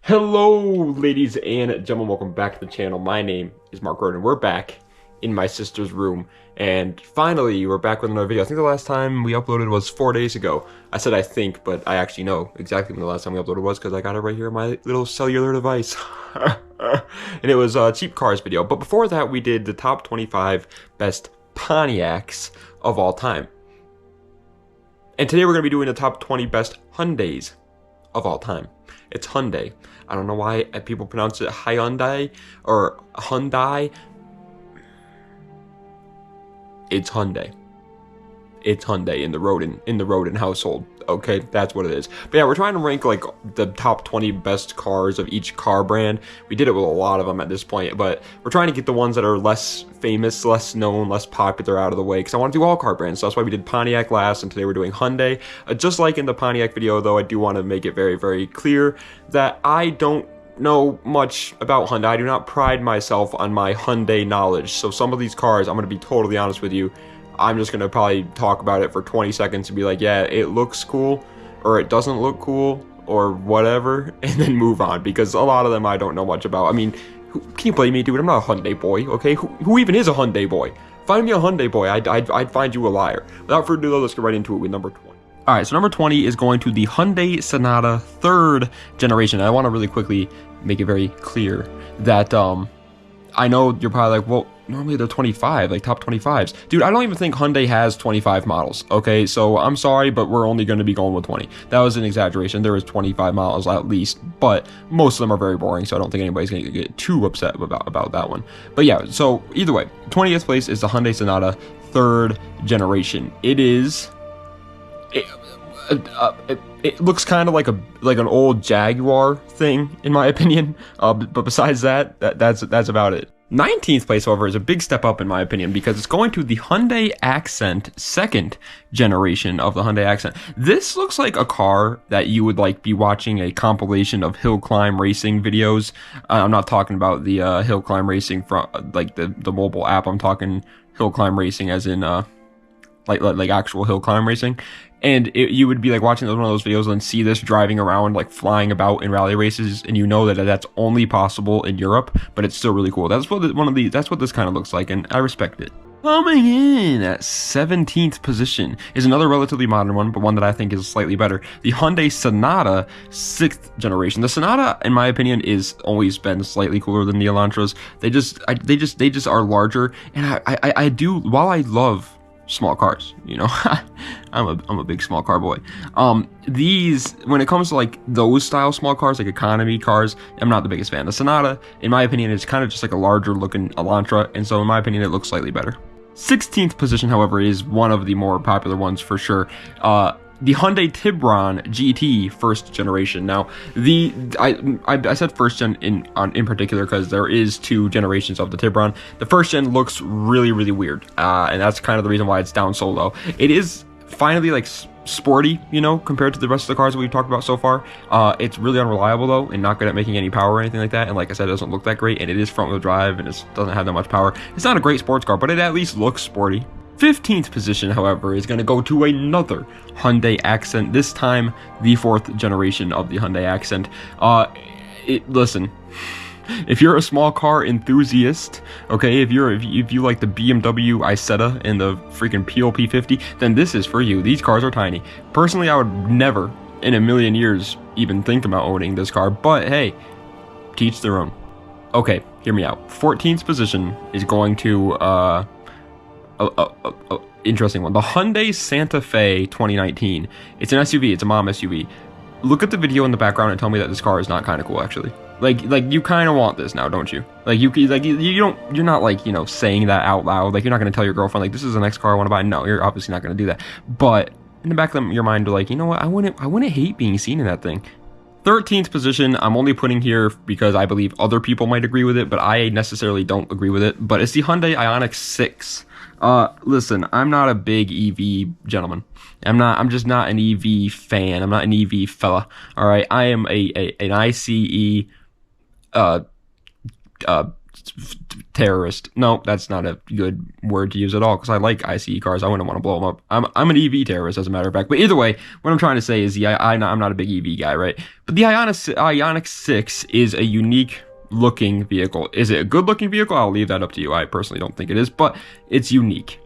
Hello, ladies and gentlemen, welcome back to the channel. My name is Mark Gordon. We're back in my sister's room, and finally, we're back with another video. I think the last time we uploaded was 4 days ago. I said I think, but I actually know exactly when the last time we uploaded was, because I got it right here on my little cellular device. And it was a cheap cars video. But before that, we did the top 25 best Pontiacs of all time. And today we're going to be doing the top 20 best Hyundais of all time. It's Hyundai. I don't know why people pronounce it Hyundai or Hyundai. It's Hyundai. It's Hyundai in the Rodin household. Okay, that's what it is. But yeah, we're trying to rank like the top 20 best cars of each car brand. We did it with a lot of them at this point, but we're trying to get the ones that are less famous, less known, less popular out of the way, because I want to do all car brands. So that's why we did Pontiac last, and today we're doing Hyundai. Just like in the Pontiac video, though, I do want to make it very, very clear that I don't know much about Hyundai. I do not pride myself on my Hyundai knowledge. So some of these cars, I'm going to be totally honest with you, I'm just going to probably talk about it for 20 seconds and be like, yeah, it looks cool, or it doesn't look cool, or whatever, and then move on, because a lot of them I don't know much about. I mean, can you blame me, dude? I'm not a Hyundai boy, okay? Who even is a Hyundai boy? Find me a Hyundai boy, I'd find you a liar. Without further ado, let's get right into it with number 20. Alright, so number 20 is going to the Hyundai Sonata 3rd generation. And I want to really quickly make it very clear that, I know you're probably like, well, normally they're 25, like top 25s. Dude, I don't even think Hyundai has 25 models, okay? So I'm sorry, but we're only going to be going with 20. That was an exaggeration. There was 25 models at least, but most of them are very boring, so I don't think anybody's going to get too upset about that one. But yeah, so either way, 20th place is the Hyundai Sonata 3rd generation. It is... It looks kind of like an old Jaguar thing, in my opinion. But besides that, that's about it. 19th place, however, is a big step up in my opinion, because it's going to the Hyundai Accent 2nd generation of the Hyundai Accent. This looks like a car that you would like be watching a compilation of hill climb racing videos. I'm not talking about the hill climb racing from like the mobile app. I'm talking hill climb racing as in like actual hill climb racing. And you would be like watching one of those videos and see this driving around, like flying about in rally races, and you know that that's only possible in Europe, but it's still really cool. That's what that's what this kind of looks like, and I respect it. Coming in at 17th position is another relatively modern one, but one that I think is slightly better. The Hyundai Sonata 6th generation. The Sonata, in my opinion, is always been slightly cooler than the Elantras. They just are larger, and I do, while I love small cars, you know, I'm a big small car boy. These, when it comes to like those style small cars, like economy cars, I'm not the biggest fan. The Sonata, in my opinion, is kind of just like a larger looking Elantra, and so in my opinion, it looks slightly better. 16th position, however, is one of the more popular ones for sure. The Hyundai Tiburon GT 1st generation. Now, I said first gen in particular because there is 2 generations of the Tiburon. The first gen looks really, really weird, and that's kind of the reason why it's down so low. It is finally like sporty, you know, compared to the rest of the cars that we've talked about so far. It's really unreliable though, and not good at making any power or anything like that. And like I said, it doesn't look that great, and it is front wheel drive, and it doesn't have that much power. It's not a great sports car, but it at least looks sporty. 15th position, however, is going to go to another Hyundai Accent, this time the 4th generation of the Hyundai Accent. Listen, if you're a small car enthusiast, okay, if you like the BMW Isetta and the freaking PLP 50, then this is for you. These cars are tiny. Personally, I would never in a million years even think about owning this car, but hey, teach their own. Okay, hear me out. 14th position is going to interesting one. The Hyundai Santa Fe 2019. It's an SUV. It's a mom SUV. Look at the video in the background and tell me that this car is not kind of cool, actually. Like you kind of want this now, don't you? You're not like, you know, saying that out loud. Like, you're not going to tell your girlfriend, like, this is the next car I want to buy. No, you're obviously not going to do that. But in the back of your mind, you're like, you know what? I wouldn't hate being seen in that thing. 13th position, I'm only putting here because I believe other people might agree with it, but I necessarily don't agree with it. But it's the Hyundai Ioniq 6. Listen, I'm not a big EV gentleman. I'm just not an EV fan. I'm not an EV fella. All right. I am an ICE, terrorist. No, that's not a good word to use at all, because I like ICE cars. I wouldn't want to blow them up. I'm an EV terrorist, as a matter of fact. But either way, what I'm trying to say is, I'm not a big EV guy, right? But the Ioniq 6 is a unique looking vehicle. Is it a good looking vehicle? I'll leave that up to you. I personally don't think it is, but it's unique.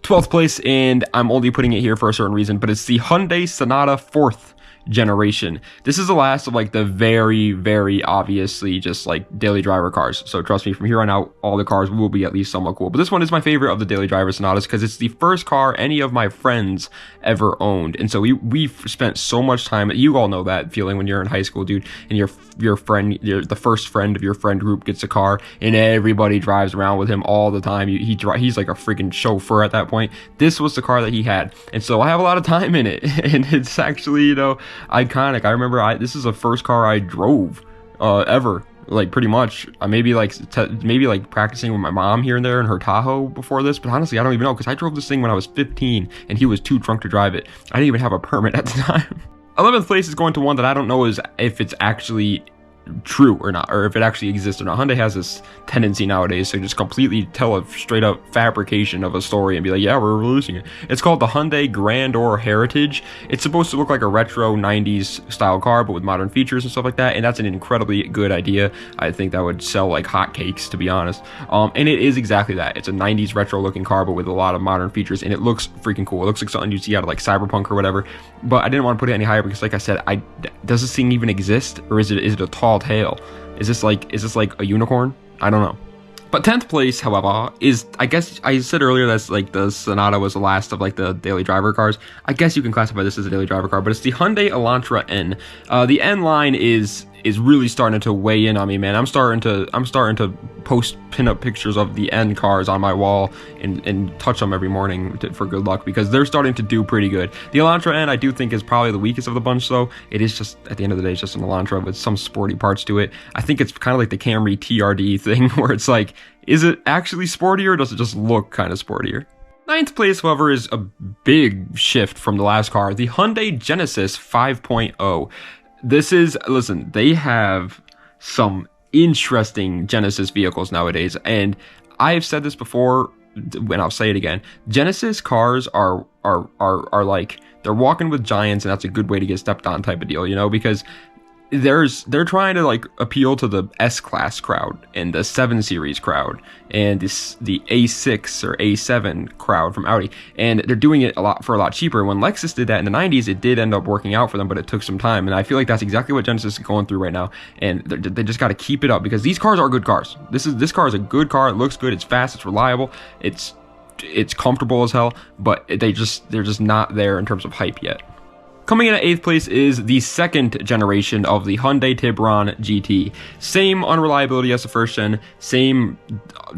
12th place, and I'm only putting it here for a certain reason, but it's the Hyundai Sonata 4th generation. This is the last of like the very, very obviously just like daily driver cars. So trust me, from here on out, all the cars will be at least somewhat cool. But this one is my favorite of the daily driver Sonatas because it's the first car any of my friends ever owned. And so we've spent so much time. You all know that feeling when you're in high school, dude, and your friend, the first friend of your friend group gets a car and everybody drives around with him all the time. He's like a freaking chauffeur at that point. This was the car that he had. And so I have a lot of time in it. And it's actually, iconic. I remember this is the first car I drove ever, like pretty much. Maybe like practicing with my mom here and there in her Tahoe before this, but honestly I don't even know, because I drove this thing when I was 15 and he was too drunk to drive it. I didn't even have a permit at the time. 11th place is going to one that I don't know if it's actually true or not, or if it actually exists or not. Hyundai has this tendency nowadays to just completely tell a straight up fabrication of a story and be like, yeah, we're releasing it. It's called the Hyundai Grandeur Heritage. It's supposed to look like a retro 90s style car, but with modern features and stuff like that, and that's an incredibly good idea. I think that would sell like hotcakes, to be honest. And it is exactly that. It's a 90s retro looking car, but with a lot of modern features, and it looks freaking cool. It looks like something you see out of like Cyberpunk or whatever, but I didn't want to put it any higher because, like I said, does this thing even exist, or is it a tall tale? Is this like a unicorn? I don't know. But 10th place, however, is, I guess I said earlier that's like the Sonata was the last of like the daily driver cars. I guess you can classify this as a daily driver car, but it's the Hyundai Elantra N. The N line is really starting to weigh in on me, man. I'm starting to post pinup pictures of the N cars on my wall and touch them every morning for good luck, because they're starting to do pretty good. The Elantra N I do think is probably the weakest of the bunch, though. It is just, at the end of the day, it's just an Elantra with some sporty parts to it. I think it's kind of like the Camry TRD thing, where it's like, is it actually sportier, or does it just look kind of sportier? 9th place, however, is a big shift from the last car, the Hyundai Genesis 5.0. Listen, they have some interesting Genesis vehicles nowadays, and I've said this before, and I'll say it again. Genesis cars are like, they're walking with giants, and that's a good way to get stepped on type of deal, because they're trying to like appeal to the S-Class crowd and the 7 Series crowd and the A6 or A7 crowd from Audi, and they're doing it for a lot cheaper. When Lexus did that in the 90s, it did end up working out for them, but it took some time, and I feel like that's exactly what Genesis is going through right now, and they just got to keep it up, because these cars are good cars. This car is a good car. It looks good. It's fast. It's reliable. It's comfortable as hell, but they're just not there in terms of hype yet. Coming in at 8th place is the 2nd generation of the Hyundai Tiburon GT. Same unreliability as the 1st gen, same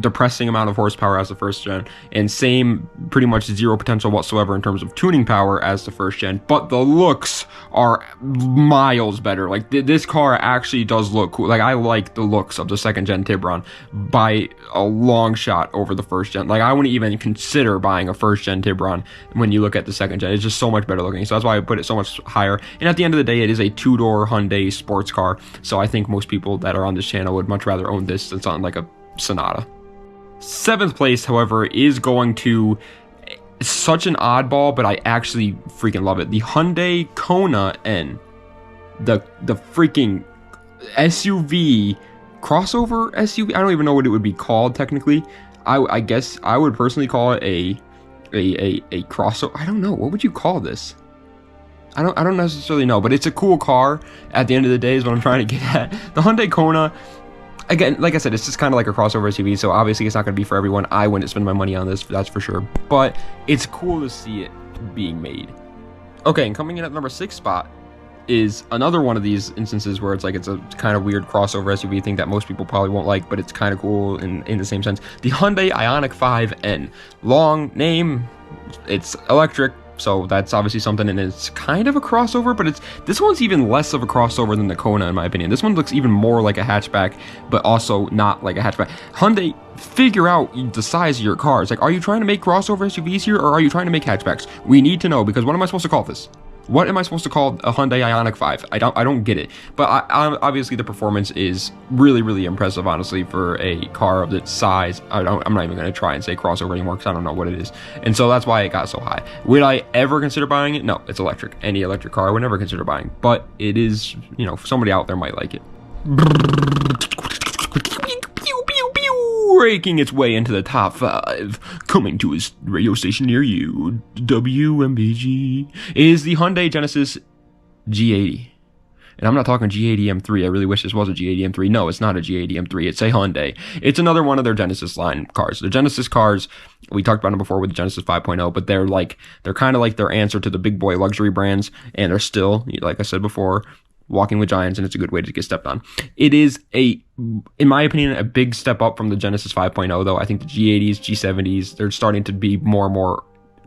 depressing amount of horsepower as the 1st gen, and same pretty much zero potential whatsoever in terms of tuning power as the 1st gen, but the looks are miles better. Like, this car actually does look cool. Like, I like the looks of the 2nd gen Tiburon by a long shot over the 1st gen. Like, I wouldn't even consider buying a 1st gen Tiburon when you look at the 2nd gen. It's just so much better looking, so that's why I put it so much higher. And at the end of the day, it is a 2-door Hyundai sports car, so I think most people that are on this channel would much rather own this than something like a Sonata. 7th place, however, is going to such an oddball, but I actually freaking love it. The Hyundai Kona N. The freaking SUV, crossover SUV. I don't even know what it would be called technically. I guess I would personally call it a crossover. I don't know. What would you call this? I don't necessarily know, but it's a cool car at the end of the day is what I'm trying to get at. The Hyundai Kona, again, like I said, it's just kind of like a crossover SUV, so obviously it's not going to be for everyone. I wouldn't spend my money on this, that's for sure, but it's cool to see it being made. Okay, and coming in at number 6 spot is another one of these instances where it's a kind of weird crossover SUV thing that most people probably won't like, but it's kind of cool in the same sense. The Hyundai Ioniq 5N. Long name, it's electric, so that's obviously something, and it's kind of a crossover, but this one's even less of a crossover than the Kona, in my opinion. This one looks even more like a hatchback, but also not like a hatchback. Hyundai, figure out the size of your cars. Like, are you trying to make crossover SUVs here, or are you trying to make hatchbacks? We need to know, because what am I supposed to call this? What am I supposed to call a Hyundai Ioniq 5? I don't get it. But obviously the performance is really, really impressive, honestly, for a car of its size. I'm not even going to try and say crossover anymore because I don't know what it is. And so that's why it got so high. Would I ever consider buying it? No, it's electric. Any electric car I would never consider buying. But it is, you know, somebody out there might like it. Breaking its way into the top 5, coming to his radio station near you, WMBG, is the Hyundai Genesis G80. And I'm not talking G80 M3. I really wish this was a G80 M3. No, it's not a G80 M3. It's a Hyundai. It's another one of their Genesis line cars. The Genesis cars, we talked about them before with the Genesis 5.0, but they're kind of like their answer to the big boy luxury brands, and they're still, like I said before, walking with giants, and it's a good way to get stepped on. It is in my opinion, a big step up from the Genesis 5.0, though. I think the G80s, G70s, they're starting to be more and more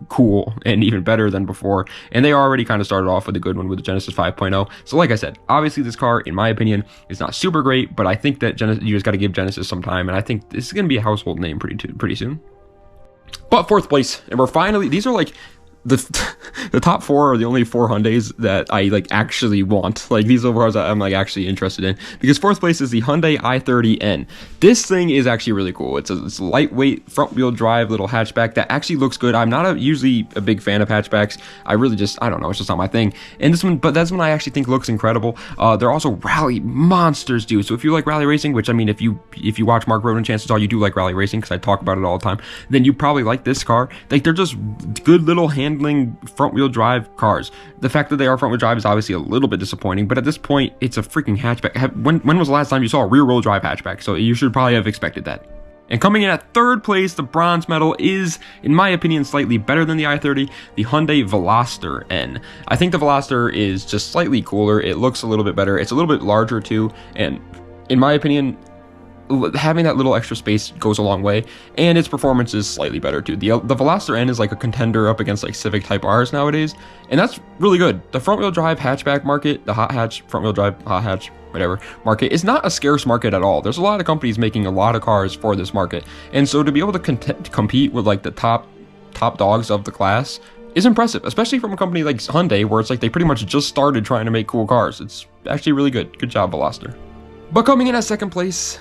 cool and even better than before, and they already kind of started off with a good one with the Genesis 5.0. So like I said, obviously this car, in my opinion, is not super great, but I think that you just got to give Genesis some time, and I think this is going to be a household name pretty soon. But 4th place, and we're finally, these are like the top 4 are the only 4 Hyundais that I like actually want. Like, these are the cars that I'm like actually interested in, because 4th place is the Hyundai i30N. This thing is actually really cool. It's a lightweight front wheel drive little hatchback that actually looks good. I'm not usually a big fan of hatchbacks. I really just, I don't know, it's just not my thing. And this one, but that's one I actually think looks incredible. They're also rally monsters, dude. So if you like rally racing, which I mean, if you watch Mark Roden, chances are you do like rally racing, because I talk about it all the time, then you probably like this car. Like, they're just good little handling front wheel drive cars. The fact that they are front wheel drive is obviously a little bit disappointing, but at this point, it's a freaking hatchback. When was the last time you saw a rear wheel drive hatchback? So you should probably have expected that. And coming in at 3rd place, the bronze medal is, in my opinion, slightly better than the i30, the Hyundai Veloster N. I think the Veloster is just slightly cooler. It looks a little bit better. It's a little bit larger too, and in my opinion, having that little extra space goes a long way, and its performance is slightly better too. The Veloster N is like a contender up against like Civic Type Rs nowadays, and that's really good. The front wheel drive hatchback market, the hot hatch, front wheel drive, hot hatch, whatever market, is not a scarce market at all. There's a lot of companies making a lot of cars for this market, and so to be able to compete with like the top dogs of the class is impressive, especially from a company like Hyundai, where it's like they pretty much just started trying to make cool cars. It's actually really good. Good job, Veloster. But coming in at 2nd place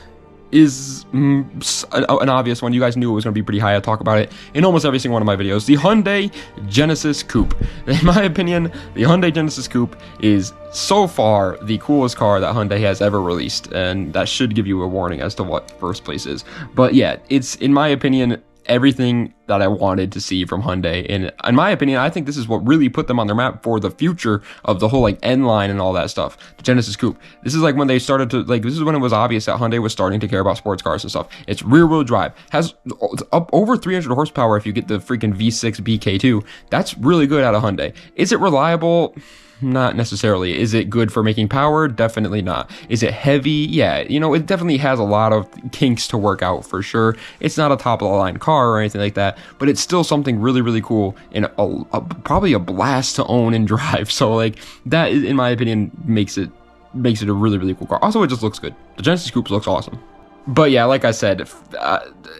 is an obvious one. You guys knew it was going to be pretty high. I talk about it in almost every single one of my videos. The Hyundai Genesis Coupe. In my opinion, the Hyundai Genesis Coupe is so far the coolest car that Hyundai has ever released, and that should give you a warning as to what 1st place is. But yeah, it's, in my opinion, everything that I wanted to see from Hyundai. And in my opinion, I think this is what really put them on their map for the future of the whole like N line and all that stuff. The Genesis Coupe. This is like when they started to, like, this is when it was obvious that Hyundai was starting to care about sports cars and stuff. It's rear wheel drive, has up over 300 horsepower if you get the freaking V6 BK2. That's really good out of Hyundai. Is it reliable? Not necessarily. Is it good for making power? Definitely not. Is it heavy? Yeah, you know, it definitely has a lot of kinks to work out for sure. It's not a top of the line car or anything like that, but it's still something really, really cool and probably a blast to own and drive. So like that, in my opinion, makes it a really, really cool car. Also, it just looks good. The Genesis Coupe looks awesome. But yeah, like I said,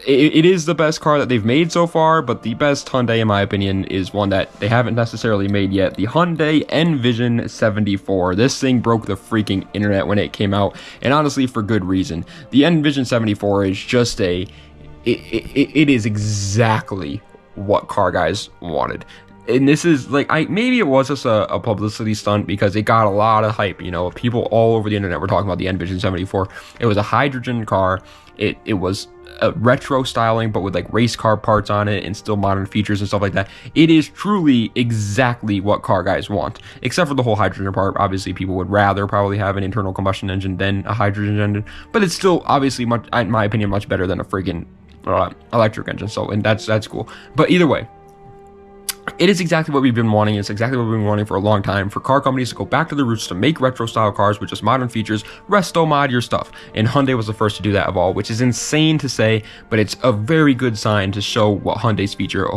it is the best car that they've made so far, but the best Hyundai, in my opinion, is one that they haven't necessarily made yet. The Hyundai Envision 74. This thing broke the freaking internet when it came out, and honestly, for good reason. The Envision 74 is just it is exactly what car guys wanted. And this is like, maybe it was just a publicity stunt, because it got a lot of hype. You know, people all over the internet were talking about the Envision 74. It was a hydrogen car. It was a retro styling, but with like race car parts on it and still modern features and stuff like that. It is truly exactly what car guys want, except for the whole hydrogen part. Obviously, people would rather probably have an internal combustion engine than a hydrogen engine, but it's still obviously much, in my opinion, much better than a freaking electric engine. So, and that's cool. But either way, it is exactly what we've been wanting. It's exactly what we've been wanting for a long time, for car companies to go back to the roots, to make retro style cars with just modern features, resto mod your stuff. And Hyundai was the first to do that of all, which is insane to say, but it's a very good sign to show what Hyundai's future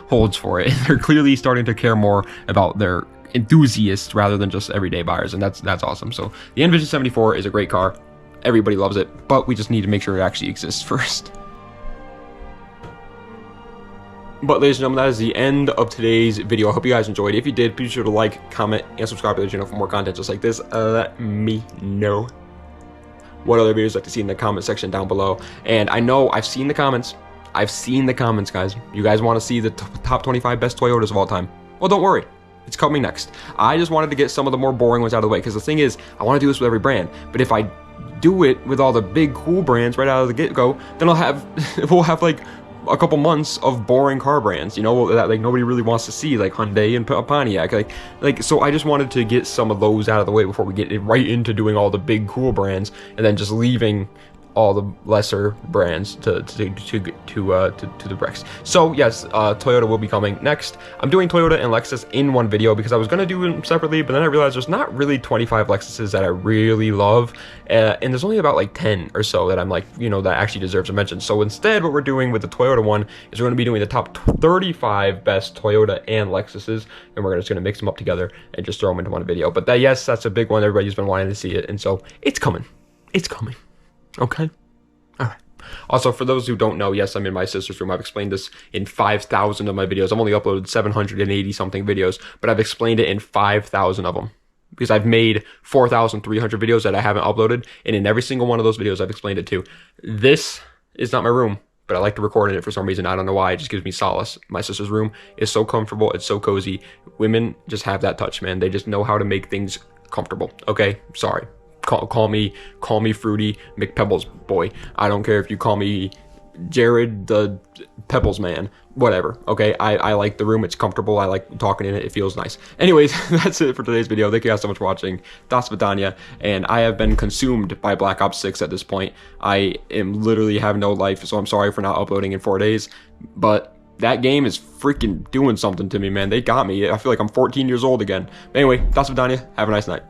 holds for it. They're clearly starting to care more about their enthusiasts rather than just everyday buyers, and that's awesome. So the Envision 74 is a great car. Everybody loves it, but we just need to make sure it actually exists first. But ladies and gentlemen, that is the end of today's video. I hope you guys enjoyed. If you did, be sure to like, comment, and subscribe to the channel for more content just like this. Let me know what other videos you'd like to see in the comment section down below. And I know I've seen the comments. I've seen the comments, guys. You guys want to see the top 25 best Toyotas of all time? Well, don't worry. It's coming next. I just wanted to get some of the more boring ones out of the way, because the thing is, I want to do this with every brand. But if I do it with all the big cool brands right out of the get-go, then we'll have like a couple months of boring car brands, you know, that like nobody really wants to see, like Hyundai and Pontiac, like so I just wanted to get some of those out of the way before we get right into doing all the big cool brands, and then just leaving all the lesser brands to the bricks. So yes, Toyota will be coming next. I'm doing Toyota and Lexus in one video because I was gonna do them separately, but then I realized there's not really 25 Lexuses that I really love, and there's only about like 10 or so that I'm like, you know, that actually deserves a mention. So instead, what we're doing with the Toyota one is we're gonna be doing the top 35 best Toyota and Lexuses, and we're just gonna mix them up together and just throw them into one video. But yes, that's a big one. Everybody's been wanting to see it, and so it's coming. It's coming. Okay. All right. Also, for those who don't know, yes, I'm in my sister's room. I've explained this in 5,000 of my videos. I've only uploaded 780 something videos, but I've explained it in 5,000 of them because I've made 4,300 videos that I haven't uploaded, and in every single one of those videos, I've explained it too. This is not my room, but I like to record in it for some reason. I don't know why. It just gives me solace. My sister's room is so comfortable. It's so cozy. Women just have that touch, man. They just know how to make things comfortable. Okay, sorry. Call me Fruity McPebbles boy. I don't care if you call me Jared the Pebbles man. Whatever. Okay, I like the room. It's comfortable. I like talking in it. It feels nice. Anyways, that's it for today's video. Thank you guys so much for watching. Das Vidania, and I have been consumed by Black Ops 6 at this point. I am literally have no life, so I'm sorry for not uploading in 4 days, but that game is freaking doing something to me, man. They got me. I feel like I'm 14 years old again. But anyway, Das Vidania. Have a nice night.